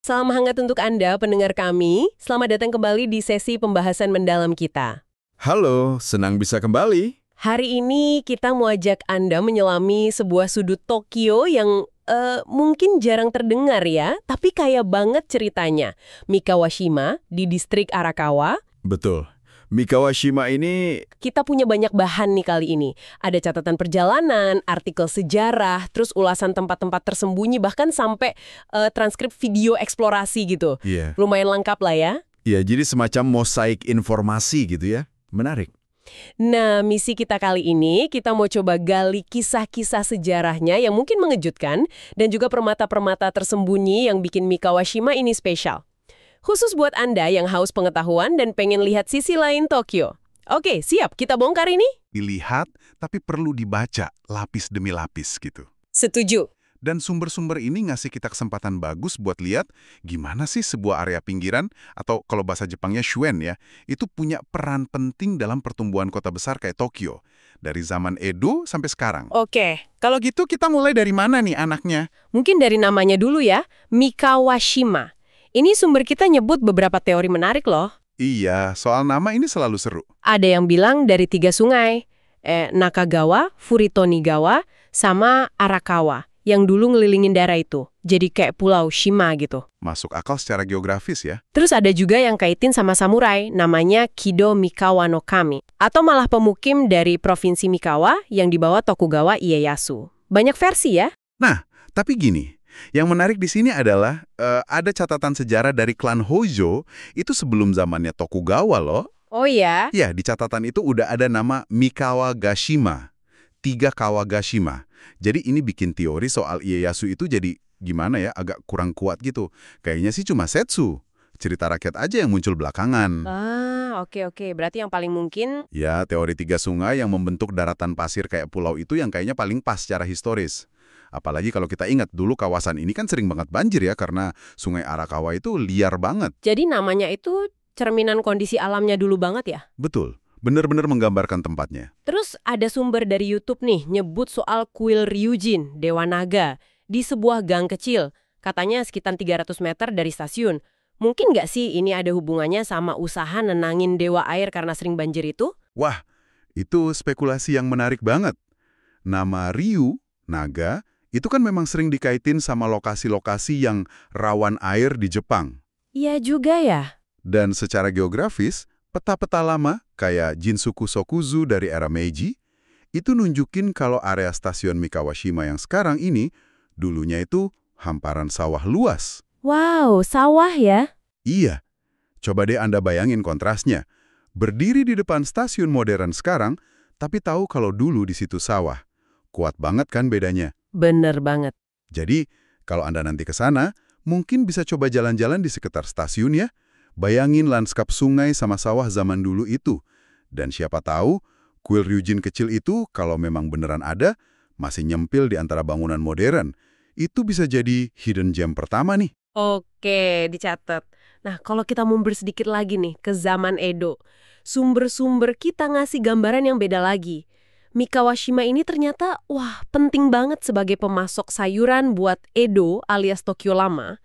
Salam hangat untuk Anda, pendengar kami. Selamat datang kembali di sesi pembahasan mendalam kita. Halo, senang bisa kembali. Hari ini kita mau ajak Anda menyelami sebuah sudut Tokyo yang mungkin jarang terdengar ya, tapi kaya banget ceritanya. Mikawashima di distrik Arakawa. Betul. Mikawashima ini... Kita punya banyak bahan nih kali ini. Ada catatan perjalanan, artikel sejarah, terus ulasan tempat-tempat tersembunyi, bahkan sampai transkrip video eksplorasi gitu. Iya. Lumayan lengkap lah ya. Iya, jadi semacam mosaik informasi gitu ya. Menarik. Nah, misi kita kali ini, kita mau coba gali kisah-kisah sejarahnya yang mungkin mengejutkan, dan juga permata-permata tersembunyi yang bikin Mikawashima ini spesial. Khusus buat Anda yang haus pengetahuan dan pengen lihat sisi lain Tokyo. Oke, siap, kita bongkar ini? Dilihat, tapi perlu dibaca lapis demi lapis gitu. Setuju. Dan sumber-sumber ini ngasih kita kesempatan bagus buat lihat gimana sih sebuah area pinggiran, atau kalau bahasa Jepangnya Shuen ya, itu punya peran penting dalam pertumbuhan kota besar kayak Tokyo. Dari zaman Edo sampai sekarang. Oke, Kalau gitu kita mulai dari mana nih anaknya? mungkin dari namanya dulu ya, Mikawashima. Ini sumber kita nyebut beberapa teori menarik loh. Iya, soal nama ini selalu seru. Ada yang bilang dari 3 sungai, Nakagawa, Furitonigawa, sama Arakawa, yang dulu ngelilingin daerah itu. Jadi kayak pulau Shima gitu. Masuk akal secara geografis ya. Terus ada juga yang kaitin sama samurai, namanya Kido Mikawa no Kami. Atau malah pemukim dari Provinsi Mikawa yang dibawa Tokugawa Ieyasu. Banyak versi ya. Nah, tapi gini, yang menarik di sini adalah ada catatan sejarah dari klan Hojo itu sebelum zamannya Tokugawa loh. Oh iya? Ya, di catatan itu udah ada nama Mikawagashima, 3 Kawagashima. Jadi ini bikin teori soal Ieyasu itu jadi gimana ya, agak kurang kuat gitu. Kayaknya sih cuma setsu, cerita rakyat aja yang muncul belakangan. Oke. Berarti yang paling mungkin... Ya, teori 3 sungai yang membentuk daratan pasir kayak pulau itu yang kayaknya paling pas secara historis. Apalagi kalau kita ingat dulu kawasan ini kan sering banget banjir ya karena sungai Arakawa itu liar banget. Jadi namanya itu cerminan kondisi alamnya dulu banget ya? Betul, benar-benar menggambarkan tempatnya. Terus ada sumber dari YouTube nih, nyebut soal kuil Ryujin, Dewa Naga, di sebuah gang kecil. Katanya sekitar 300 meter dari stasiun. Mungkin nggak sih ini ada hubungannya sama usaha nenangin dewa air karena sering banjir itu? Wah, itu spekulasi yang menarik banget. Nama Ryu, naga, itu kan memang sering dikaitin sama lokasi-lokasi yang rawan air di Jepang. Iya juga ya. Dan secara geografis, peta-peta lama kayak Jinsuku Sokuzu dari era Meiji, itu nunjukin kalau area stasiun Mikawashima yang sekarang ini, dulunya itu hamparan sawah luas. Wow, sawah ya? Iya, coba deh Anda bayangin kontrasnya. Berdiri di depan stasiun modern sekarang, tapi tahu kalau dulu di situ sawah. Kuat banget kan bedanya? Bener banget. Jadi, kalau Anda nanti ke sana, mungkin bisa coba jalan-jalan di sekitar stasiun ya. Bayangin lanskap sungai sama sawah zaman dulu itu. Dan siapa tahu, kuil Ryujin kecil itu kalau memang beneran ada, masih nyempil di antara bangunan modern. Itu bisa jadi hidden gem pertama nih. Oke, dicatat. Nah, kalau kita mundur sedikit lagi nih ke zaman Edo, sumber-sumber kita ngasih gambaran yang beda lagi. Mikawashima ini ternyata, penting banget sebagai pemasok sayuran buat Edo alias Tokyo lama.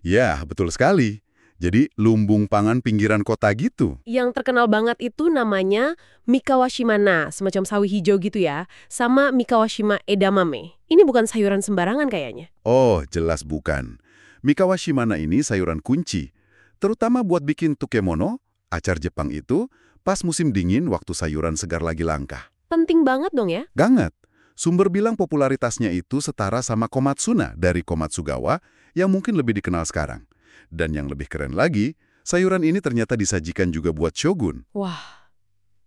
Ya, betul sekali. Jadi lumbung pangan pinggiran kota gitu. Yang terkenal banget itu namanya Mikawashima-na, semacam sawi hijau gitu ya, sama Mikawashima edamame. Ini bukan sayuran sembarangan kayaknya. Oh, jelas bukan. Mikawashima-na ini sayuran kunci. Terutama buat bikin tukemono, acar Jepang itu, pas musim dingin waktu sayuran segar lagi langka. Penting banget dong ya? Banget. Sumber bilang popularitasnya itu setara sama Komatsuna dari Komatsugawa yang mungkin lebih dikenal sekarang. Dan yang lebih keren lagi, sayuran ini ternyata disajikan juga buat shogun. Wah,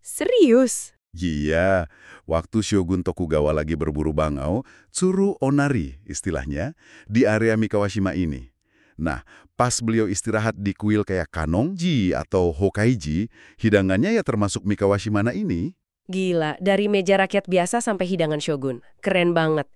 serius? Iya, waktu Shogun Tokugawa lagi berburu bangau, tsuru onari istilahnya, di area Mikawashima ini. Nah, pas beliau istirahat di kuil kayak Kanongji atau Hokkaiji, hidangannya ya termasuk Mikawashima ini. Gila, dari meja rakyat biasa sampai hidangan shogun. Keren banget.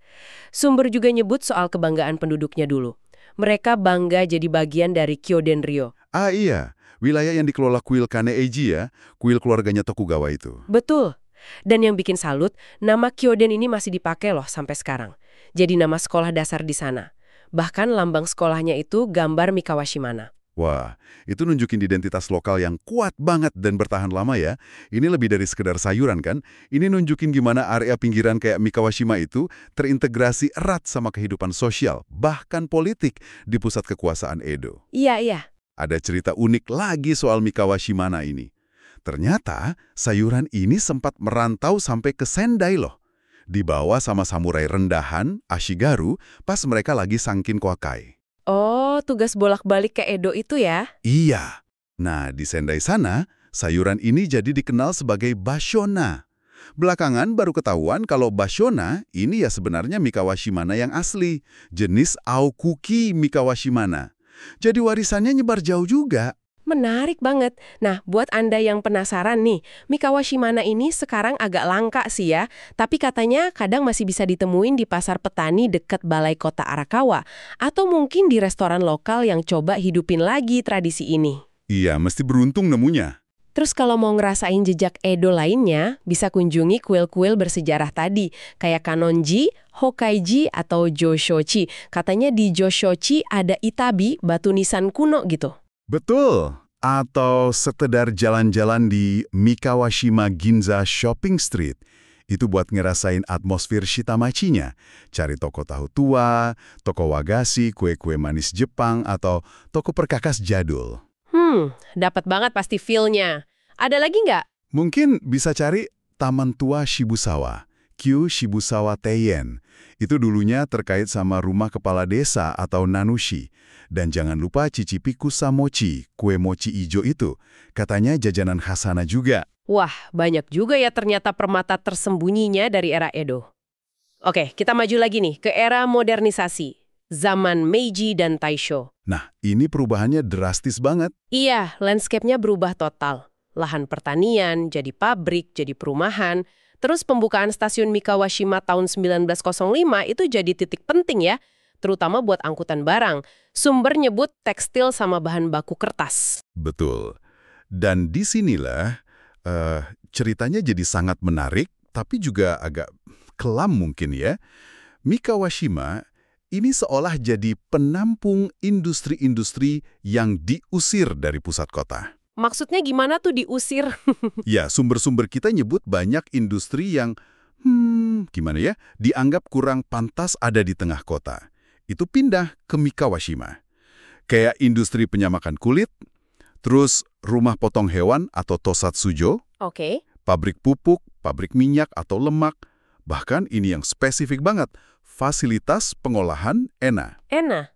Sumber juga nyebut soal kebanggaan penduduknya dulu. Mereka bangga jadi bagian dari Kyoden Ryo. Ah iya, wilayah yang dikelola kuil Kaneiji ya, kuil keluarganya Tokugawa itu. Betul. Dan yang bikin salut, nama Kyoden ini masih dipakai loh sampai sekarang. Jadi nama sekolah dasar di sana. Bahkan lambang sekolahnya itu gambar Mikawashimana. Wah, itu nunjukin identitas lokal yang kuat banget dan bertahan lama ya. Ini lebih dari sekedar sayuran kan? Ini nunjukin gimana area pinggiran kayak Mikawashima itu terintegrasi erat sama kehidupan sosial, bahkan politik di pusat kekuasaan Edo. Iya, iya. Ada cerita unik lagi soal Mikawashimana ini. Ternyata sayuran ini sempat merantau sampai ke Sendai loh. Dibawa sama samurai rendahan, Ashigaru, pas mereka lagi Sangkin Kokai. Oh, tugas bolak-balik ke Edo itu ya? Iya. Nah, di Sendai sana, sayuran ini jadi dikenal sebagai bashona. Belakangan baru ketahuan kalau bashona ini ya sebenarnya Mikawashimana yang asli, jenis Aokuki Mikawashimana. Jadi warisannya nyebar jauh juga. Menarik banget. Nah, buat Anda yang penasaran nih, Mikawashimana ini sekarang agak langka sih ya, tapi katanya kadang masih bisa ditemuin di pasar petani dekat Balai Kota Arakawa, atau mungkin di restoran lokal yang coba hidupin lagi tradisi ini. Iya, mesti beruntung nemunya. Terus kalau mau ngerasain jejak Edo lainnya, bisa kunjungi kuil-kuil bersejarah tadi, kayak Kanonji, Hokkaiji, atau Joshochi. Katanya di Joshochi ada Itabi, batu nisan kuno gitu. Betul. Atau sekedar jalan-jalan di Mikawashima Ginza Shopping Street. Itu buat ngerasain atmosfer Shitamachi-nya. Cari toko tahu tua, toko wagashi, kue-kue manis Jepang, atau toko perkakas jadul. Dapat banget pasti feel-nya. Ada lagi nggak? Mungkin bisa cari Taman Tua Shibusawa, Kyu Shibusawa Teien. Itu dulunya terkait sama rumah kepala desa atau nanushi. Dan jangan lupa cicipi kusamochi, kue mochi ijo itu. Katanya jajanan khas sana juga. Wah, banyak juga ya ternyata permata tersembunyinya dari era Edo. Oke, kita maju lagi nih ke era modernisasi. Zaman Meiji dan Taisho. Nah, ini perubahannya drastis banget. Iya, landscape-nya berubah total. Lahan pertanian, jadi pabrik, jadi perumahan. Terus pembukaan stasiun Mikawashima tahun 1905 itu jadi titik penting ya, terutama buat angkutan barang. Sumber nyebut tekstil sama bahan baku kertas. Betul. Dan disinilah ceritanya jadi sangat menarik, tapi juga agak kelam mungkin ya. Mikawashima ini seolah jadi penampung industri-industri yang diusir dari pusat kota. Maksudnya gimana tuh diusir? Ya, sumber-sumber kita nyebut banyak industri yang, gimana ya, dianggap kurang pantas ada di tengah kota. Itu pindah ke Mikawashima. Kayak industri penyamakan kulit, terus rumah potong hewan atau tosatsujo, Oke. pabrik pupuk, pabrik minyak atau lemak, bahkan ini yang spesifik banget, fasilitas pengolahan ENA. ENA?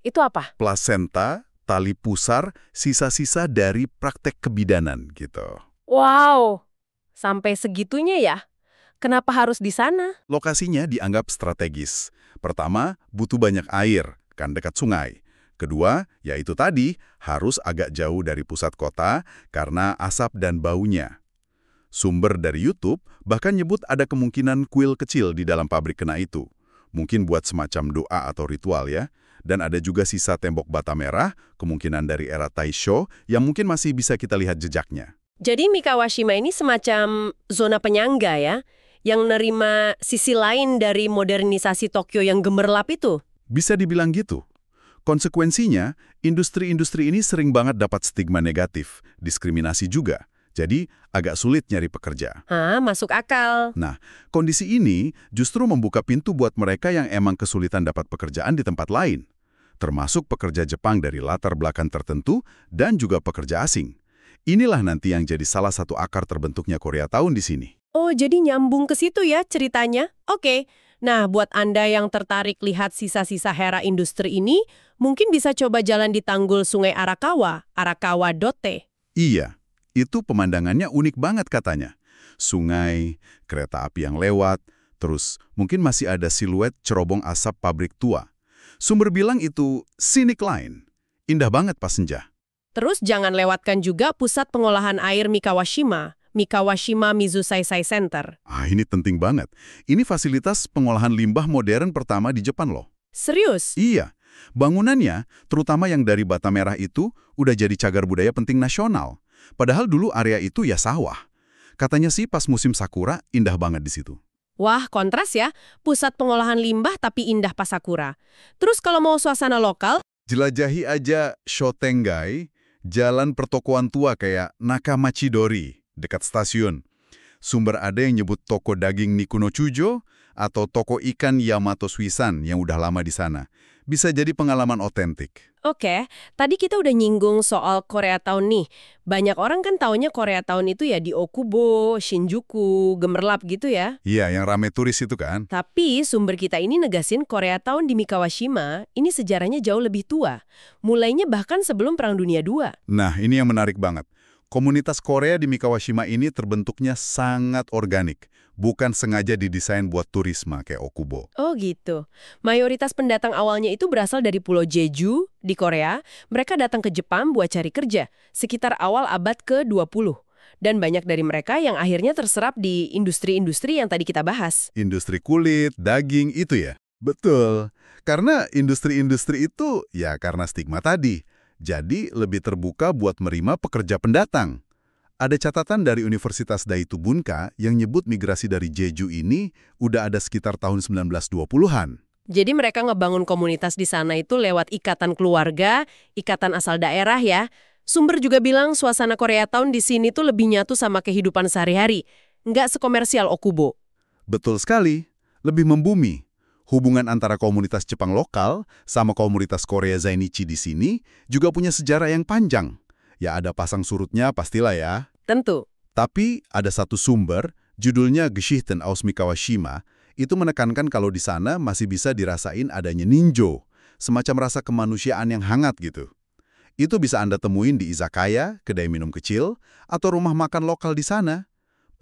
Itu apa? Plasenta, tali pusar, sisa-sisa dari praktek kebidanan gitu. Wow, sampai segitunya ya? Kenapa harus di sana? Lokasinya dianggap strategis. Pertama, butuh banyak air, kan dekat sungai. Kedua, yaitu tadi, harus agak jauh dari pusat kota karena asap dan baunya. Sumber dari YouTube bahkan nyebut ada kemungkinan kuil kecil di dalam pabrik kena itu. Mungkin buat semacam doa atau ritual ya. Dan ada juga sisa tembok bata merah, kemungkinan dari era Taisho, yang mungkin masih bisa kita lihat jejaknya. Jadi Mikawashima ini semacam zona penyangga ya, yang nerima sisi lain dari modernisasi Tokyo yang gemerlap itu? Bisa dibilang gitu. Konsekuensinya, industri-industri ini sering banget dapat stigma negatif, diskriminasi juga. Jadi, agak sulit nyari pekerja. Masuk akal. Nah, kondisi ini justru membuka pintu buat mereka yang emang kesulitan dapat pekerjaan di tempat lain. Termasuk pekerja Jepang dari latar belakang tertentu dan juga pekerja asing. Inilah nanti yang jadi salah satu akar terbentuknya Koreatown di sini. Oh, jadi nyambung ke situ ya ceritanya? Oke. Nah, buat Anda yang tertarik lihat sisa-sisa hera industri ini, mungkin bisa coba jalan di tanggul Sungai Arakawa, Arakawa-dote. Iya, itu pemandangannya unik banget katanya. Sungai, kereta api yang lewat, terus mungkin masih ada siluet cerobong asap pabrik tua. Sumber bilang itu scenic line. Indah banget pas senja. Terus jangan lewatkan juga pusat pengolahan air Mikawashima, Mikawashima Mizusaisai Center. Ini penting banget. Ini fasilitas pengolahan limbah modern pertama di Jepang loh. Serius? Iya. Bangunannya, terutama yang dari bata merah itu, udah jadi cagar budaya penting nasional. Padahal dulu area itu ya sawah. Katanya sih pas musim sakura, indah banget di situ. Wah, kontras ya. Pusat pengolahan limbah tapi indah Pasakura. Terus kalau mau suasana lokal, Jelajahi aja Shotengai, jalan pertokoan tua kayak Nakamachidori, dekat stasiun. Sumber ada yang nyebut toko daging Nikuno Chujo atau toko ikan Yamato Suisan yang udah lama di sana. Bisa jadi pengalaman otentik. oke, tadi kita udah nyinggung soal Koreatown nih. Banyak orang kan taunya Koreatown itu ya di Okubo, Shinjuku, Gemerlap gitu ya. Iya, yang rame turis itu kan. Tapi sumber kita ini negasin Koreatown di Mikawashima, ini sejarahnya jauh lebih tua. Mulainya bahkan sebelum Perang Dunia II. Nah, ini yang menarik banget. Komunitas Korea di Mikawashima ini terbentuknya sangat organik, bukan sengaja didesain buat turisme kayak Okubo. Oh gitu. Mayoritas pendatang awalnya itu berasal dari Pulau Jeju di Korea. Mereka datang ke Jepang buat cari kerja, sekitar awal abad ke-20. Dan banyak dari mereka yang akhirnya terserap di industri-industri yang tadi kita bahas. Industri kulit, daging, itu ya? Betul. Karena industri-industri itu ya karena stigma tadi. Jadi lebih terbuka buat menerima pekerja pendatang. Ada catatan dari Universitas Daitu Bunka yang nyebut migrasi dari Jeju ini udah ada sekitar tahun 1920-an. Jadi mereka ngebangun komunitas di sana itu lewat ikatan keluarga, ikatan asal daerah ya. Sumber juga bilang suasana Koreatown di sini tuh lebih nyatu sama kehidupan sehari-hari. Nggak sekomersial Okubo. Betul sekali, lebih membumi. Hubungan antara komunitas Jepang lokal sama komunitas Korea Zainichi di sini juga punya sejarah yang panjang. Ya ada pasang surutnya pastilah ya. Tentu. Tapi ada satu sumber, judulnya Geschichten aus Mikawashima, itu menekankan kalau di sana masih bisa dirasain adanya ninjo, semacam rasa kemanusiaan yang hangat gitu. Itu bisa Anda temuin di izakaya, kedai minum kecil, atau rumah makan lokal di sana.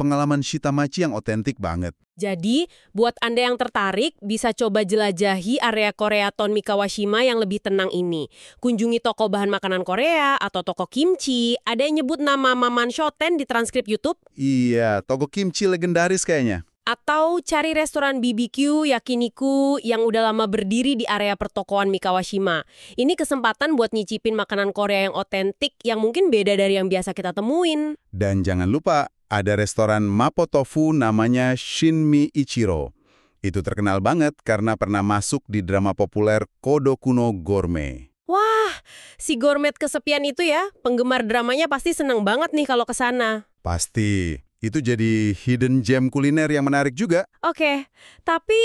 Pengalaman shitamachi yang otentik banget. Jadi, buat Anda yang tertarik, bisa coba jelajahi area Koreatown Mikawashima yang lebih tenang ini. Kunjungi toko bahan makanan Korea atau toko kimchi. Ada yang nyebut nama Maman Shoten di transkrip YouTube. Iya, toko kimchi legendaris kayaknya. Atau cari restoran BBQ, yakiniku yang udah lama berdiri di area pertokoan Mikawashima. Ini kesempatan buat nyicipin makanan Korea yang otentik yang mungkin beda dari yang biasa kita temuin. Dan jangan lupa, ada restoran Mapo Tofu namanya Shinmi Ichiro. Itu terkenal banget karena pernah masuk di drama populer Kodoku no Gourmet. Wah, si gourmet kesepian itu ya, penggemar dramanya pasti seneng banget nih kalau ke sana. Pasti. Itu jadi hidden gem kuliner yang menarik juga. Oke, tapi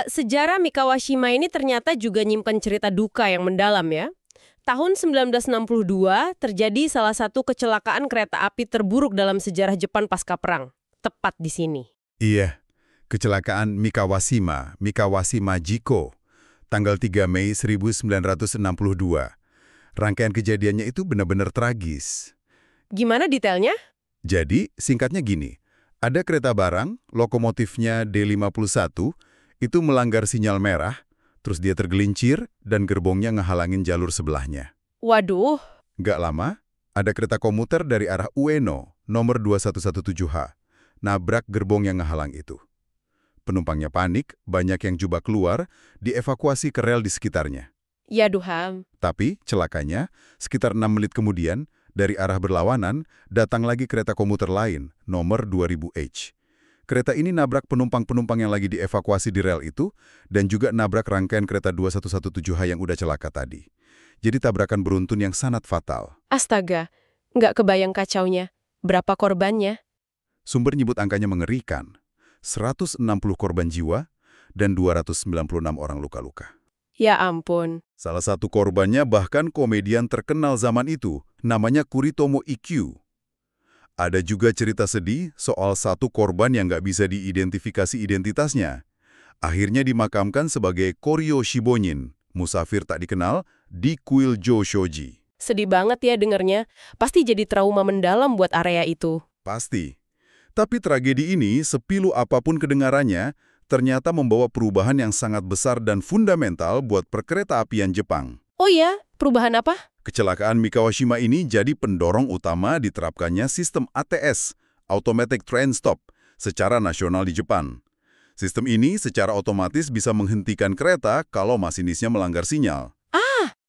sejarah Mikawashima ini ternyata juga nyimpen cerita duka yang mendalam ya. Tahun 1962 terjadi salah satu kecelakaan kereta api terburuk dalam sejarah Jepang pasca perang. Tepat di sini. Iya, kecelakaan Mikawashima Jiko, tanggal 3 Mei 1962. Rangkaian kejadiannya itu benar-benar tragis. Gimana detailnya? Jadi, singkatnya gini, ada kereta barang, lokomotifnya D51, itu melanggar sinyal merah, terus dia tergelincir dan gerbongnya ngehalangin jalur sebelahnya. Waduh, Nggak lama, ada kereta komuter dari arah Ueno, nomor 2117H, nabrak gerbong yang ngehalang itu. Penumpangnya panik, banyak yang coba keluar, dievakuasi ke rel di sekitarnya. ya Duham. Tapi, celakanya, sekitar 6 menit kemudian, dari arah berlawanan, datang lagi kereta komuter lain, nomor 2000H. Kereta ini nabrak penumpang-penumpang yang lagi dievakuasi di rel itu, dan juga nabrak rangkaian kereta 2117H yang udah celaka tadi. Jadi tabrakan beruntun yang sangat fatal. Astaga, nggak kebayang kacaunya. Berapa korbannya? Sumber nyebut angkanya mengerikan. 160 korban jiwa, dan 296 orang luka-luka. Ya ampun. Salah satu korbannya bahkan komedian terkenal zaman itu, namanya Kuritomo Ikkyu. Ada juga cerita sedih soal satu korban yang nggak bisa diidentifikasi identitasnya. Akhirnya dimakamkan sebagai Koryo Shibonin, musafir tak dikenal, di kuil Joshoji. Sedih banget ya dengernya. Pasti jadi trauma mendalam buat area itu. Pasti. Tapi tragedi ini, sepilu apapun kedengarannya, ternyata membawa perubahan yang sangat besar dan fundamental buat perkeretaapian Jepang. Oh ya, perubahan apa? Kecelakaan Mikawashima ini jadi pendorong utama diterapkannya sistem ATS, Automatic Train Stop, secara nasional di Jepang. Sistem ini secara otomatis bisa menghentikan kereta kalau masinisnya melanggar sinyal.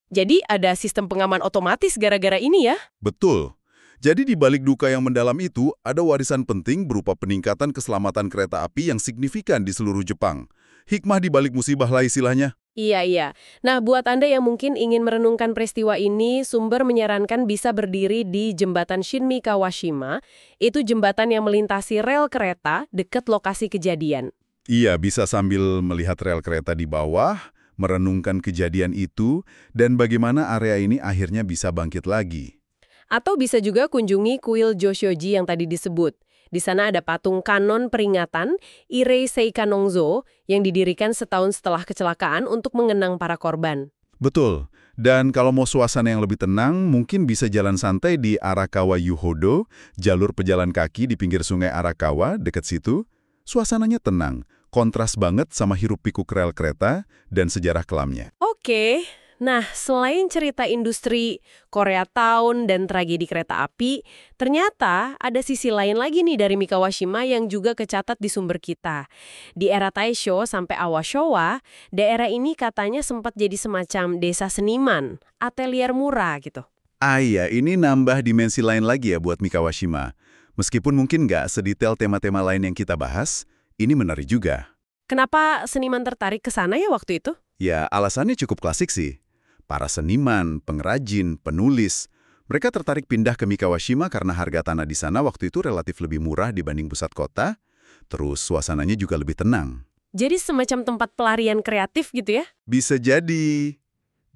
Jadi ada sistem pengaman otomatis gara-gara ini ya? Betul. Jadi di balik duka yang mendalam itu, ada warisan penting berupa peningkatan keselamatan kereta api yang signifikan di seluruh Jepang. Hikmah di balik musibah lah istilahnya. Iya. Nah, buat Anda yang mungkin ingin merenungkan peristiwa ini, sumber menyarankan bisa berdiri di jembatan Shinmi Kawashima. Itu jembatan yang melintasi rel kereta dekat lokasi kejadian. Iya, bisa sambil melihat rel kereta di bawah, merenungkan kejadian itu, dan bagaimana area ini akhirnya bisa bangkit lagi. Atau bisa juga kunjungi kuil Joshoji yang tadi disebut. Di sana ada patung kanon peringatan Irei Seikanongzo yang didirikan setahun setelah kecelakaan untuk mengenang para korban. Betul. Dan kalau mau suasana yang lebih tenang, mungkin bisa jalan santai di Arakawa Yuhodo, jalur pejalan kaki di pinggir sungai Arakawa, dekat situ. Suasananya tenang, kontras banget sama hiruk-pikuk rel kereta dan sejarah kelamnya. Oke. Nah, selain cerita industri Korea Town dan tragedi kereta api, ternyata ada sisi lain lagi nih dari Mikawashima yang juga kecatat di sumber kita. Di era Taisho sampai awal Showa, daerah ini katanya sempat jadi semacam desa seniman, atelier murah gitu. Iya, ini nambah dimensi lain lagi ya buat Mikawashima. Meskipun mungkin nggak sedetail tema-tema lain yang kita bahas, ini menarik juga. Kenapa seniman tertarik ke sana ya waktu itu? Ya, alasannya cukup klasik sih. Para seniman, pengrajin, penulis, mereka tertarik pindah ke Mikawashima karena harga tanah di sana waktu itu relatif lebih murah dibanding pusat kota, terus suasananya juga lebih tenang. Jadi semacam tempat pelarian kreatif gitu ya? Bisa jadi.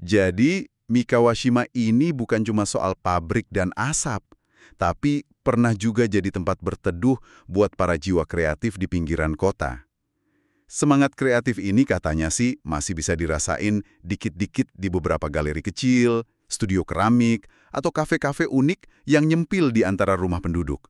Jadi, Mikawashima ini bukan cuma soal pabrik dan asap, tapi pernah juga jadi tempat berteduh buat para jiwa kreatif di pinggiran kota. Semangat kreatif ini katanya sih masih bisa dirasain dikit-dikit di beberapa galeri kecil, studio keramik, atau kafe-kafe unik yang nyempil di antara rumah penduduk.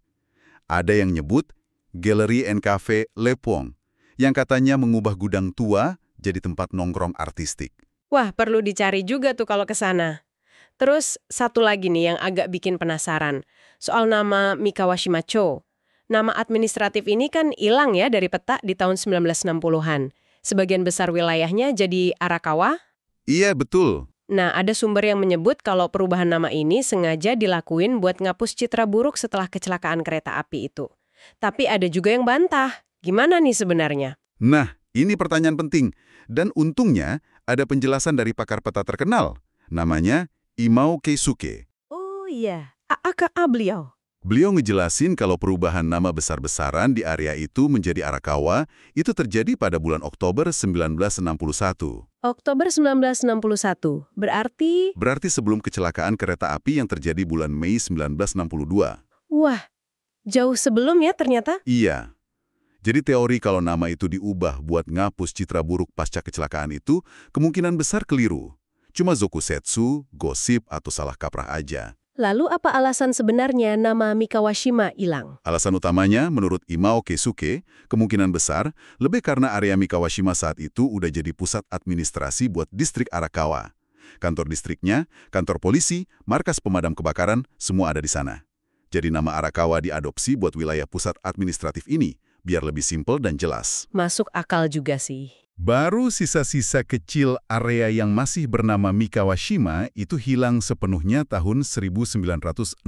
Ada yang nyebut Gallery and Cafe Lepong, yang katanya mengubah gudang tua jadi tempat nongkrong artistik. Wah, perlu dicari juga tuh kalau ke sana. Terus satu lagi nih yang agak bikin penasaran, soal nama Mikawashima-cho. Nama administratif ini kan hilang ya dari peta di tahun 1960-an. Sebagian besar wilayahnya jadi Arakawa. Iya, betul. Nah, ada sumber yang menyebut kalau perubahan nama ini sengaja dilakuin buat ngapus citra buruk setelah kecelakaan kereta api itu. Tapi ada juga yang bantah. Gimana nih sebenarnya? Nah, ini pertanyaan penting. Dan untungnya ada penjelasan dari pakar peta terkenal. Namanya Imao Keisuke. Oh iya, AAKA beliau. Beliau ngejelasin kalau perubahan nama besar-besaran di area itu menjadi Arakawa itu terjadi pada bulan Oktober 1961. Oktober 1961, berarti... Berarti sebelum kecelakaan kereta api yang terjadi bulan Mei 1962. Wah, jauh sebelum ya ternyata? Iya. Jadi teori kalau nama itu diubah buat ngapus citra buruk pasca kecelakaan itu kemungkinan besar keliru. Cuma zokusetsu, gosip, atau salah kaprah aja. Lalu apa alasan sebenarnya nama Mikawashima hilang? Alasan utamanya, menurut Imao Keisuke, kemungkinan besar lebih karena area Mikawashima saat itu udah jadi pusat administrasi buat distrik Arakawa. Kantor distriknya, kantor polisi, markas pemadam kebakaran, semua ada di sana. Jadi nama Arakawa diadopsi buat wilayah pusat administratif ini, biar lebih simpel dan jelas. Masuk akal juga sih. Baru sisa-sisa kecil area yang masih bernama Mikawashima itu hilang sepenuhnya tahun 1966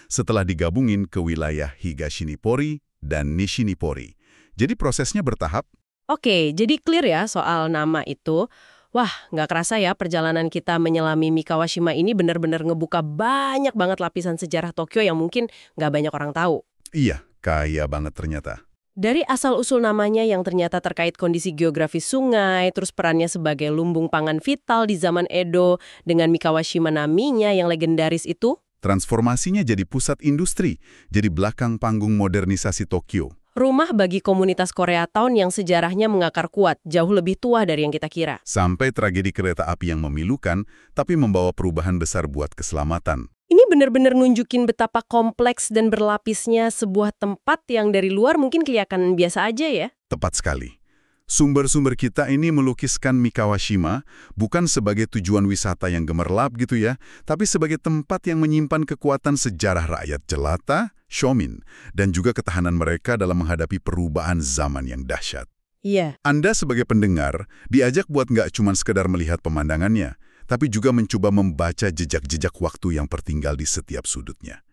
setelah digabungin ke wilayah Higashinipori dan Nishinipori. Jadi prosesnya bertahap. Oke, jadi clear ya soal nama itu. Wah, nggak kerasa ya perjalanan kita menyelami Mikawashima ini benar-benar ngebuka banyak banget lapisan sejarah Tokyo yang mungkin nggak banyak orang tahu. Iya, kaya banget ternyata. Dari asal-usul namanya yang ternyata terkait kondisi geografis sungai, terus perannya sebagai lumbung pangan vital di zaman Edo, dengan Mikawashima Naminya yang legendaris itu. Transformasinya jadi pusat industri, jadi belakang panggung modernisasi Tokyo. Rumah bagi komunitas Korea Town yang sejarahnya mengakar kuat, jauh lebih tua dari yang kita kira. Sampai tragedi kereta api yang memilukan, tapi membawa perubahan besar buat keselamatan. Ini benar-benar nunjukin betapa kompleks dan berlapisnya sebuah tempat yang dari luar mungkin kelihatan biasa aja ya. Tepat sekali. Sumber-sumber kita ini melukiskan Mikawashima bukan sebagai tujuan wisata yang gemerlap gitu ya, tapi sebagai tempat yang menyimpan kekuatan sejarah rakyat jelata, shomin, dan juga ketahanan mereka dalam menghadapi perubahan zaman yang dahsyat. Iya. Anda sebagai pendengar diajak buat nggak cuma sekedar melihat pemandangannya, tapi juga mencoba membaca jejak-jejak waktu yang tertinggal di setiap sudutnya.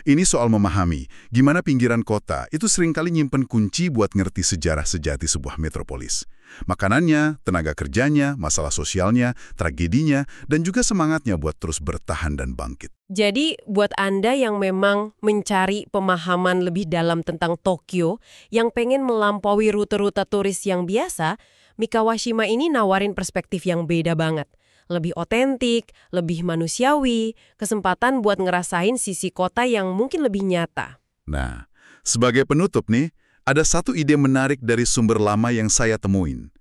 Ini soal memahami gimana pinggiran kota itu seringkali nyimpen kunci buat ngerti sejarah sejati sebuah metropolis. Makanannya, tenaga kerjanya, masalah sosialnya, tragedinya, dan juga semangatnya buat terus bertahan dan bangkit. Jadi, buat Anda yang memang mencari pemahaman lebih dalam tentang Tokyo, yang pengen melampaui rute-rute turis yang biasa, Mikawashima ini nawarin perspektif yang beda banget. Lebih otentik, lebih manusiawi, kesempatan buat ngerasain sisi kota yang mungkin lebih nyata. Nah, sebagai penutup nih, ada satu ide menarik dari sumber lama yang saya temuin.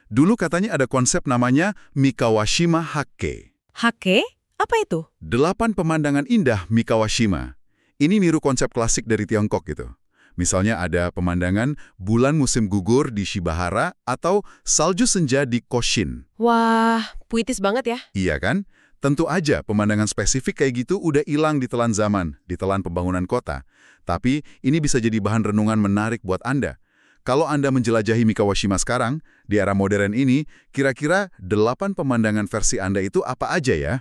Dulu katanya ada konsep namanya Mikawashima Hake. Hake? Apa itu? 8 pemandangan indah Mikawashima. Ini niru konsep klasik dari Tiongkok gitu. Misalnya ada pemandangan bulan musim gugur di Shibahara atau salju senja di Koshin. Wah, puitis banget ya. Iya kan? Tentu aja pemandangan spesifik kayak gitu udah hilang di telan zaman, di telan pembangunan kota. Tapi ini bisa jadi bahan renungan menarik buat Anda. Kalau Anda menjelajahi Mikawashima sekarang, di era modern ini, kira-kira 8 pemandangan versi Anda itu apa aja ya?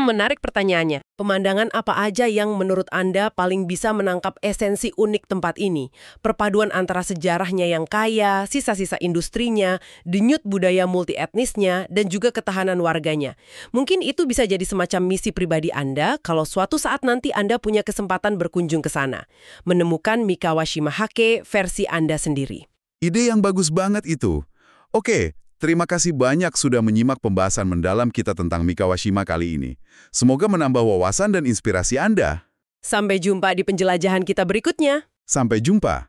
Menarik pertanyaannya. Pemandangan apa aja yang menurut Anda paling bisa menangkap esensi unik tempat ini? Perpaduan antara sejarahnya yang kaya, sisa-sisa industrinya, denyut budaya multietnisnya, dan juga ketahanan warganya. Mungkin itu bisa jadi semacam misi pribadi Anda kalau suatu saat nanti Anda punya kesempatan berkunjung ke sana. Menemukan Mikawashima Hake versi Anda sendiri. Ide yang bagus banget itu. Oke, terima kasih banyak sudah menyimak pembahasan mendalam kita tentang Mikawashima kali ini. Semoga menambah wawasan dan inspirasi Anda. Sampai jumpa di penjelajahan kita berikutnya. Sampai jumpa.